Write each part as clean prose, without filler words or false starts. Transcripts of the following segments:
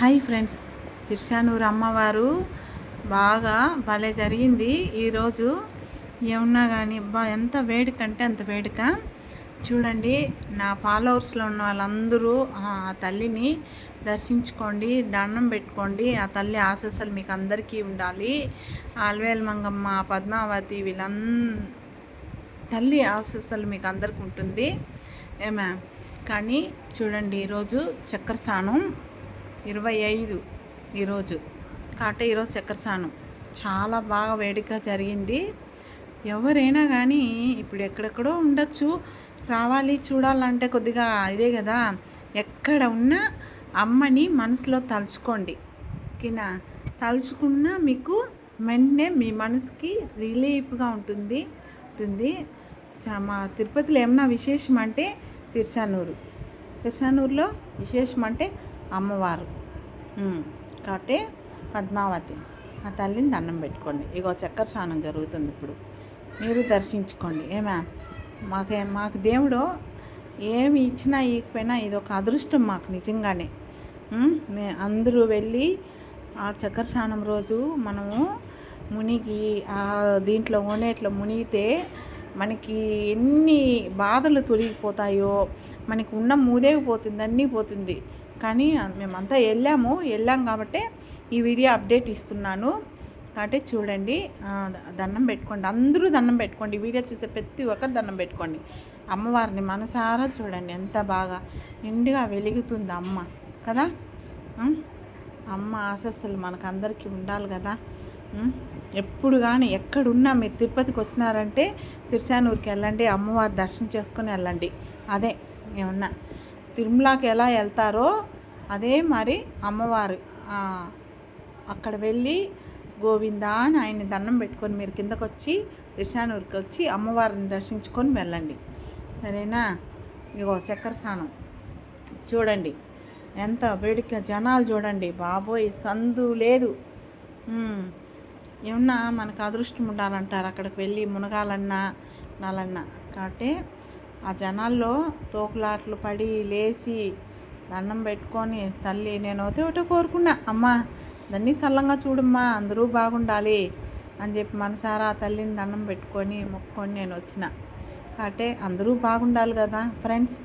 Hi friends, Tiruchanur అమ్మవారు బాగా భలే జరిగింది ఈరోజు. ఏమన్నా కానీ ఎంత వేడిక అంటే అంత వేడిక. చూడండి, నా ఫాలోవర్స్లో ఉన్న వాళ్ళందరూ ఆ తల్లిని దర్శించుకోండి, దండం పెట్టుకోండి. ఆ తల్లి ఆశీస్సులు మీకు అందరికీ ఉండాలి. ఆల్వేలు మంగమ్మ, పద్మావతి తల్లి ఆశీస్సులు మీకు అందరికీ ఉంటుంది ఏమా. కానీ చూడండి, ఈరోజు చక్కెర స్నానం 25 ఈరోజు కాబట్టి ఈరోజు చక్కెర స్నానం చాలా బాగా వేడిగా జరిగింది. ఎవరైనా కానీ ఇప్పుడు ఎక్కడెక్కడో ఉండొచ్చు, రావాలి చూడాలంటే కొద్దిగా ఇదే కదా. ఎక్కడ ఉన్నా అమ్మని మనసులో తలుచుకోండి. ఓకేనా? తలుచుకున్నా మీకు వెంటనే మీ మనసుకి రిలీఫ్గా ఉంటుంది. మా తిరుపతిలో ఏమన్నా విశేషం అంటే తిరుచానూరులో విశేషం అంటే అమ్మవారు. కాబట్టి పద్మావతి ఆ తల్లిని దండం పెట్టుకోండి. ఇగో చక్కెర స్నానం జరుగుతుంది, ఇప్పుడు మీరు దర్శించుకోండి. మాకు దేవుడు ఏమి ఇచ్చినా ఇకపోయినా ఇది ఒక అదృష్టం మాకు నిజంగానే. అందరూ వెళ్ళి ఆ చక్కెర స్నానం రోజు మనము మునిగి ఆ దీంట్లో ఓనేట్లో మునిగితే మనకి ఎన్ని బాధలు తొలగిపోతాయో, మనకి ఉన్న మూదేగిపోతుంది, అన్నీ పోతుంది. కానీ మేమంతా వెళ్ళాం కాబట్టి ఈ వీడియో అప్డేట్ ఇస్తున్నాను. కాబట్టి చూడండి, దండం పెట్టుకోండి, అందరూ దండం పెట్టుకోండి. ఈ వీడియో చూసే ప్రతి ఒక్కరు దండం పెట్టుకోండి. అమ్మవారిని మనసారా చూడండి, ఎంత బాగా నిండుగా వెలుగుతుంది అమ్మ కదా. అమ్మ ఆశస్సులు మనకందరికీ ఉండాలి కదా. ఎప్పుడు కానీ ఎక్కడున్నా మీరు తిరుపతికి వచ్చినారంటే తిరుచానూరుకి వెళ్ళండి, అమ్మవారి దర్శనం చేసుకొని వెళ్ళండి. అదే ఏమన్నా తిరుమలకి ఎలా వెళ్తారో అదే మరి అమ్మవారు అక్కడ వెళ్ళి గోవిందా అని ఆయన్ని దండం పెట్టుకొని మీరు కిందకు వచ్చి తిరుచానూరుకి వచ్చి అమ్మవారిని దర్శించుకొని వెళ్ళండి. సరేనా? ఇగో చక్కెర స్నానం చూడండి, ఎంత వేడిక జనాలు చూడండి బాబోయ్, సందు లేదు. ఏమన్నా మనకు అదృష్టం ఉండాలంటారు అక్కడికి వెళ్ళి మునగాలన్నా నాలన్నా. కాబట్టి ఆ జనాల్లో తోకులాట్లు పడి లేచి దండం పెట్టుకొని తల్లి నేను ఒకటే కోరుకున్నా, అమ్మ దాన్ని సల్లంగా చూడమ్మా, అందరూ బాగుండాలి అని చెప్పి మనసారా ఆ తల్లిని దండం పెట్టుకొని మొక్కుకొని నేను వచ్చిన. కాబట్టి అందరూ బాగుండాలి కదా ఫ్రెండ్స్.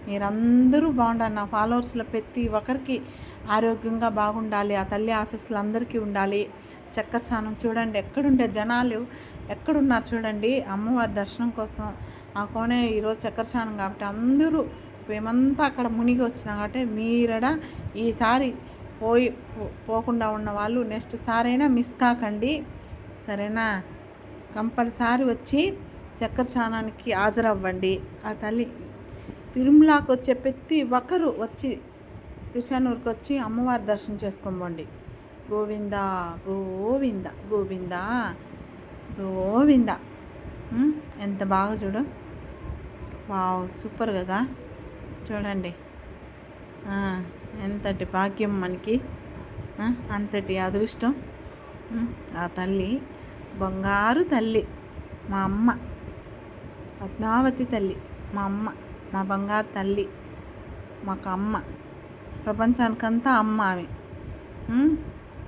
మీరందరూ బాగుండాలి. నా ఫాలోవర్స్లో ప్రతి ఒక్కరికి ఆరోగ్యంగా బాగుండాలి, ఆ తల్లి ఆశీస్సులు అందరికీ ఉండాలి. చక్కెర స్నానం చూడండి, ఎక్కడుండే జనాలు ఎక్కడున్నారు చూడండి అమ్మవారి దర్శనం కోసం. ఆ కోనే ఈరోజు చక్కెర స్నానం కాబట్టి అందరూ మేమంతా అక్కడ మునిగి వచ్చినాం. కాబట్టి మీరడ ఈసారి పోకుండా ఉన్న వాళ్ళు నెక్స్ట్ సారైనా మిస్ కాకండి, సరేనా? కంపల్సరీ వచ్చి చక్కెర స్నానానికి హాజరవ్వండి. ఆ తల్లి తిరుమలకి వచ్చే ప్రతి ఒక్కరు వచ్చి తిరుచానూరుకి వచ్చి అమ్మవారి దర్శనం చేసుకోండి. గోవింద గోవింద గోవింద గోవింద. ఎంత బాగా చూడు, వావ్ సూపర్ కదా. చూడండి, ఎంతటి భాగ్యం మనకి, అంతటి అదృష్టం. ఆ తల్లి బంగారు తల్లి, మా అమ్మ పద్మావతి తల్లి, మా అమ్మ, మా బంగారు తల్లి, మాకు అమ్మ, ప్రపంచానికంతా అమ్మ ఆమె.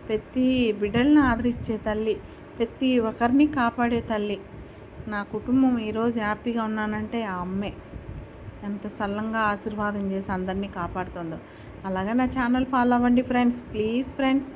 ప్రతి బిడ్డలను ఆదరించే తల్లి, ప్రతి ఒక్కరిని కాపాడే తల్లి. నా కుటుంబం ఈరోజు హ్యాపీగా ఉన్నానంటే ఆ అమ్మే. ఎంత సల్లంగా ఆశీర్వాదం చేసి అందరినీ కాపాడుతుందో. అలాగే నా ఛానల్ ఫాలో అవ్వండి ఫ్రెండ్స్, ప్లీజ్ ఫ్రెండ్స్.